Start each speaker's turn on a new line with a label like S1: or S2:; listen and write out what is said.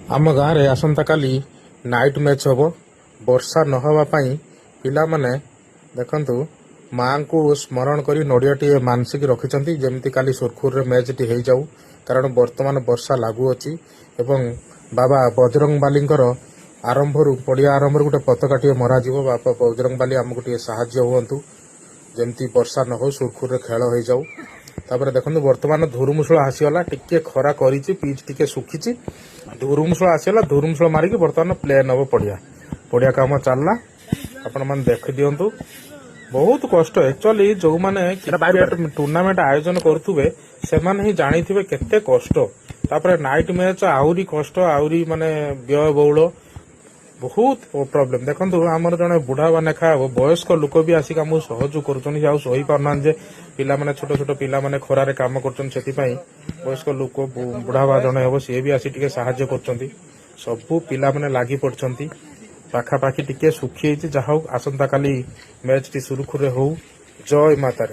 S1: ଆମ ଗାଁରେ ଆସନ୍ତାକାଲି ନାଇଟ୍ ମ୍ୟାଚ୍ ହେବ। ବର୍ଷା ନ ହେବା ପାଇଁ ପିଲାମାନେ ଦେଖନ୍ତୁ ମାଙ୍କୁ ସ୍ମରଣ କରି ନଡ଼ିଆଟିଏ ମାନସିକ ରଖିଛନ୍ତି, ଯେମିତି କାଲି ସୁରୁଖୁରୁରେ ମ୍ୟାଚ୍ଟି ହେଇଯାଉ। କାରଣ ବର୍ତ୍ତମାନ ବର୍ଷା ଲାଗୁଅଛି ଏବଂ ବାବା ବଜରଙ୍ଗବାଲିଙ୍କର ପଡ଼ିଆ ଆରମ୍ଭରୁ ଗୋଟେ ପତାକାଟିଏ ମରାଯିବ। ବାବା ବଜରଙ୍ଗବାଲି ଆମକୁ ଟିକେ ସାହାଯ୍ୟ ହୁଅନ୍ତୁ, ଯେମିତି ବର୍ଷା ନ ହଉ, ସୁରୁଖୁରୁରେ ଖେଳ ହେଇଯାଉ। ତାପରେ ଦେଖନ୍ତୁ ବର୍ତ୍ତମାନ ଧୁରୁମୁଷଳ ଆସିଗଲା, ଟିକେ ଖରା କରିଛି, ପିଚ୍ ଟିକେ ଶୁଖିଛି। ଧୁରୁମୁଷଳ ଆସିଗଲା, ଧୁରୁମୁଷଳ ମାରିକି ବର୍ତ୍ତମାନ ପ୍ଲେନ୍ ହବ ପଡ଼ିଆ କାମ ଚାଲିଲା। ଆପଣମାନେ ଦେଖିଦିଅନ୍ତୁ, ବହୁତ କଷ୍ଟ। ଆକ୍ଚୁଆଲି ଯୋଉମାନେ ଟୁର୍ଣ୍ଣାମେଣ୍ଟ ଆୟୋଜନ କରୁଥିବେ ସେମାନେ ହିଁ ଜାଣିଥିବେ କେତେ କଷ୍ଟ। ତାପରେ ନାଇଟ୍ ମ୍ୟାଚ୍ ଆହୁରି କଷ୍ଟ, ଆହୁରି ମାନେ ବ୍ୟୟବହୁଳ, ବହୁତ ପ୍ରୋବ୍ଲେମ। ଦେଖନ୍ତୁ ଆମର ଜଣେ ବୁଢା ନେଖା ବୟସ୍କ ଲୋକ ବି ଆସିକି ଆମକୁ ସହଯୋଗ କରୁଛନ୍ତି। ସେ ଆଉ ସହି ପାରୁନାହାନ୍ତି ଯେ ପିଲାମାନେ ଛୋଟ ଛୋଟ ପିଲାମାନେ ଖରାରେ କାମ କରୁଛନ୍ତି। ସେଥିପାଇଁ ବୟସ୍କ ଲୋକ ବୁଢା ଜଣେ ହବ, ସିଏ ବି ଆସି ଟିକେ ସାହାଯ୍ୟ କରୁଛନ୍ତି। ସବୁ ପିଲାମାନେ ଲାଗି ପଡିଛନ୍ତି। ପାଖାପାଖି ଟିକେ ଶୁଖି ହେଇଛି। ଯାହା ହଉ ଆସନ୍ତାକାଲି ମ୍ୟାଚ୍ ଟି ସୁରୁଖୁରୁରେ ହଉ। ଜୟ ମାତାରେ।